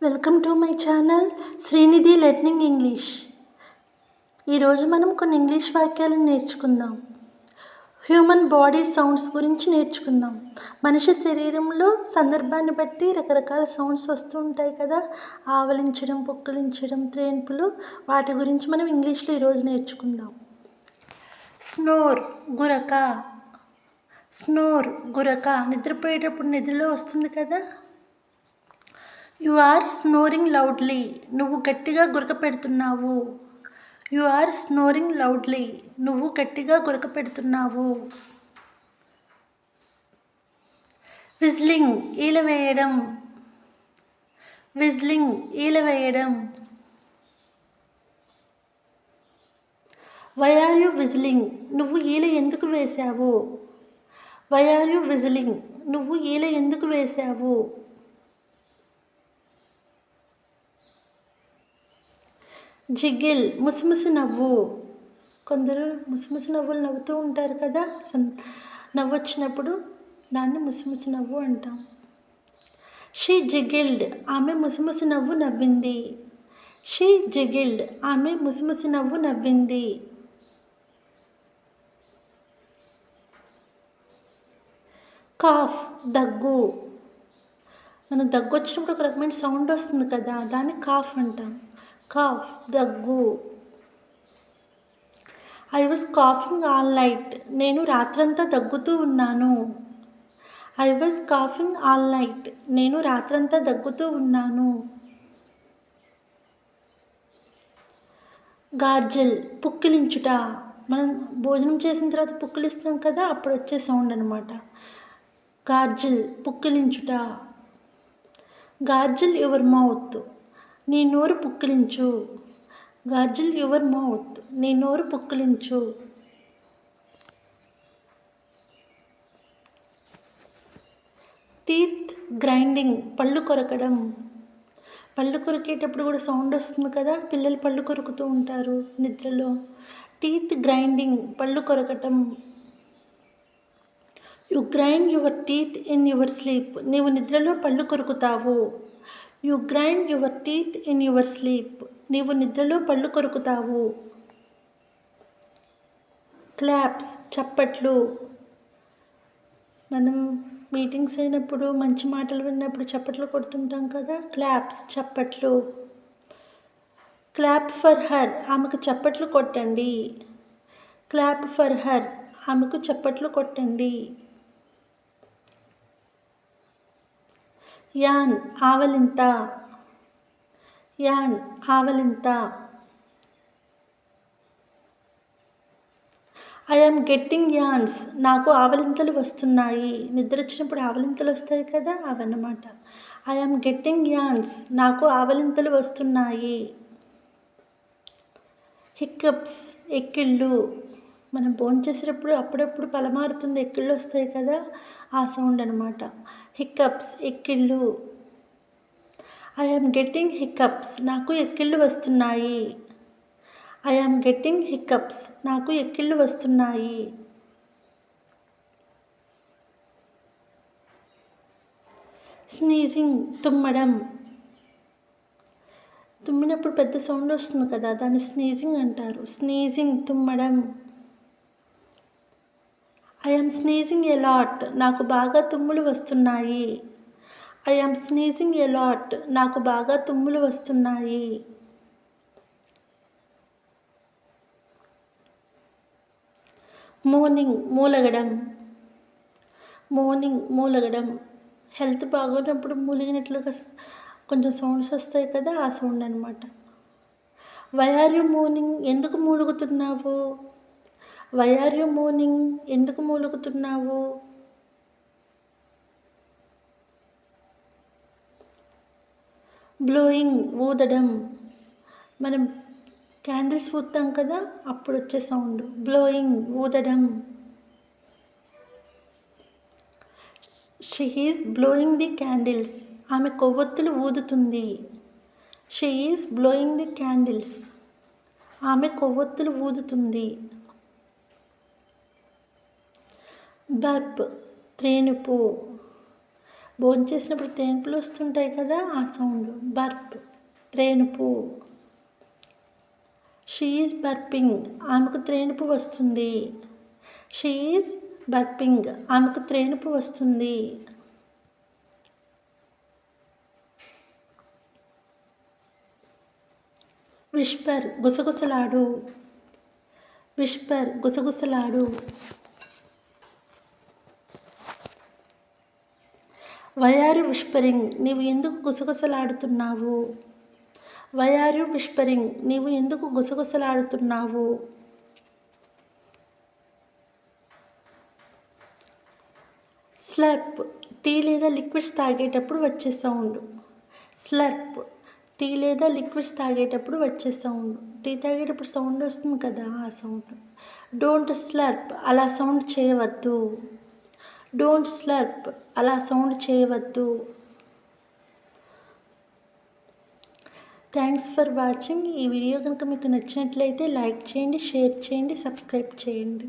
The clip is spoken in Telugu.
Welcome to my channel Srinidhi learning English. ఈరోజు మనం కొన్ని ఇంగ్లీష్ వాక్యాలను నేర్చుకుందాం. హ్యూమన్ బాడీ సౌండ్స్ గురించి నేర్చుకుందాం. మనిషి శరీరంలో సందర్భాన్ని బట్టి రకరకాల సౌండ్స్ వస్తూ ఉంటాయి కదా. ఆవలించడం, పుక్కిలించడం, త్రేన్పులు, వాటి గురించి మనం ఇంగ్లీష్లో ఈరోజు నేర్చుకుందాం. స్నోర్, గురక. స్నోర్, గురక, నిద్రపోయేటప్పుడు నిద్రలో వస్తుంది కదా. యు ఆర్ స్నోరింగ్ లౌడ్లీ, నువ్వు గట్టిగా గురక పెడుతున్నావు. యు ఆర్ స్నోరింగ్ లౌడ్లీ, నువ్వు గట్టిగా గురక పెడుతున్నావు. విజ్లింగ్, ఈల వేయడం. విజ్లింగ్, ఈల వేయడం. వై ఆర్ యు విజ్లింగ్, నువ్వు ఈల ఎందుకు వేశావు. వై ఆర్ యు విజ్లింగ్, నువ్వు ఈల ఎందుకు వేశావు. జిగిల్, ముసిముసి నవ్వు. కొందరు ముసిముసి నవ్వులు నవ్వుతూ ఉంటారు కదా. నవ్వు వచ్చినప్పుడు దాన్ని ముసిముసి నవ్వు అంటాం. షీ జిగిల్డ్, ఆమె ముసిముసి నవ్వు నవ్వింది. షీ జిగిల్డ్, ఆమె ముసిముసి నవ్వు నవ్వింది. కాఫ్, దగ్గు. మనం దగ్గు వచ్చినప్పుడు ఒక రకమైన సౌండ్ వస్తుంది కదా, దాన్ని కాఫ్ అంటాం. కాఫ్, దగ్గు. I was coughing all night, నేను రాత్రంతా దగ్గుతూ ఉన్నాను. I was coughing all night, నేను రాత్రంతా దగ్గుతూ ఉన్నాను. గార్జిల్, పుక్కిలించుట. మనం భోజనం చేసిన తర్వాత పుక్కిలిస్తాం కదా, అప్పుడు వచ్చే సౌండ్ అనమాట. గార్జిల్, పుక్కిలించుట. గార్జిల్ యువర్ మౌత్, నీ నోరు పుక్కిలించు. గార్జిల్ యువర్ మౌత్, నీ నోరు పుక్కిలించు. టీత్ గ్రైండింగ్, పళ్ళు కొరకడం. పళ్ళు కొరికేటప్పుడు కూడా సౌండ్ వస్తుంది కదా, పిల్లలు పళ్ళు కొరుకుతూ ఉంటారు నిద్రలో. టీత్ గ్రైండింగ్, పళ్ళు కొరకటం. You grind your teeth in your sleep, నీవు నిద్రలో పళ్ళు కొరుకుతావు. You grind your teeth in your sleep, నీవు నిద్రలో పళ్ళు కొరుకుతావు. క్లాప్స్, చప్పట్లు. మనం మీటింగ్స్ అయినప్పుడు, మంచి మాటలు విన్నప్పుడు చప్పట్లు కొడుతుంటాం కదా. క్లాప్స్, చప్పట్లు. క్లాప్ ఫర్ హర్, ఆమెకు చప్పట్లు కొట్టండి. క్లాప్ ఫర్ హర్, ఆమెకు చప్పట్లు కొట్టండి. యాన్, ఆవలింత. యాన్, ఆవలింత. ఐ యామ్ గెట్టింగ్ యాన్స్, నాకు ఆవలింతలు వస్తున్నాయి. నిద్ర వచ్చినప్పుడు ఆవలింతలు వస్తాయి కదా, అవన్నమాట. ఐ యామ్ గెట్టింగ్ యాన్స్, నాకు ఆవలింతలు వస్తున్నాయి. హిక్కప్స్, ఎక్కిళ్ళు. మనం భోంచేసేటప్పుడు అప్పుడప్పుడు పలమారుతుంది, ఎక్కిళ్ళు వస్తాయి కదా, ఆ సౌండ్ అనమాట. హిక్కప్స్, ఎక్కిళ్ళు. ఐ యామ్ గెట్టింగ్ హిక్కప్స్, నాకు ఎక్కిళ్ళు వస్తున్నాయి. ఐ యామ్ గెట్టింగ్ హిక్కప్స్, నాకు ఎక్కిళ్ళు వస్తున్నాయి. స్నీజింగ్, తుమ్మడం. తుమ్మినప్పుడు పెద్ద సౌండ్ వస్తుంది కదా, దాన్ని స్నీజింగ్ అంటారు. స్నీజింగ్, తుమ్మడం. I am sneezing a lot, నాకు బాగా తుమ్ములు వస్తున్నాయి. I am sneezing a lot, నాకు బాగా తుమ్ములు వస్తున్నాయి. మోర్నింగ్, మూలగడం. మోర్నింగ్, మూలగడం. హెల్త్ బాగోనప్పుడు మూలిగినట్లుగా కొంచెం సౌండ్స్ వస్తాయి కదా, ఆ సౌండ్ అనమాట. వై ఆర్ యు మోర్నింగ్, ఎందుకు మూలుగుతున్నావు. వై ఆర్ యు మోర్నింగ్, ఎందుకు మూలుగుతున్నావు. బ్లోయింగ్, ఊదడం. మనం క్యాండిల్స్ ఊదుతాం కదా, అప్పుడు వచ్చే సౌండ్. బ్లోయింగ్, ఊదడం. She is blowing the candles, ఆమె కొవ్వొత్తులు ఊదుతుంది. She is blowing the candles, ఆమె కొవ్వొత్తులు ఊదుతుంది. బర్ప్, త్రేనుపు. భోంచేసినప్పుడు తేన్పులు వస్తుంటాయి కదా, ఆ సౌండ్ బర్ప్. త్రేనుపు. షీ ఈజ్ బర్పింగ్, ఆమెకు త్రేనుపు వస్తుంది. షీ ఈజ్ బర్పింగ్, ఆమెకు త్రేనుపు వస్తుంది. విస్పర్, గుసగుసలాడు. విస్పర్, గుసగుసలాడు. వై ఆర్ యు విస్పరింగ్, నీవు ఎందుకు గుసగుసలాడుతున్నావు. వై ఆర్ యు విస్పరింగ్, నీవు ఎందుకు గుసగుసలాడుతున్నావు. స్లర్ప్, టీ లేదా లిక్విడ్స్ తాగేటప్పుడు వచ్చే సౌండ్. స్లర్ప్, టీ లేదా లిక్విడ్స్ తాగేటప్పుడు వచ్చే సౌండ్. టీ తాగేటప్పుడు సౌండ్ వస్తుంది కదా, ఆ సౌండ్. డోంట్ స్లర్ప్, అలా సౌండ్ చేయవద్దు. డోంట్ స్లర్ప్, అలా సౌండ్ చేయవద్దు. Thanks for watching. ఈ వీడియో కనుక మీకు నచ్చినట్లయితే లైక్ చేయండి, షేర్ చేయండి, సబ్స్క్రైబ్ చేయండి.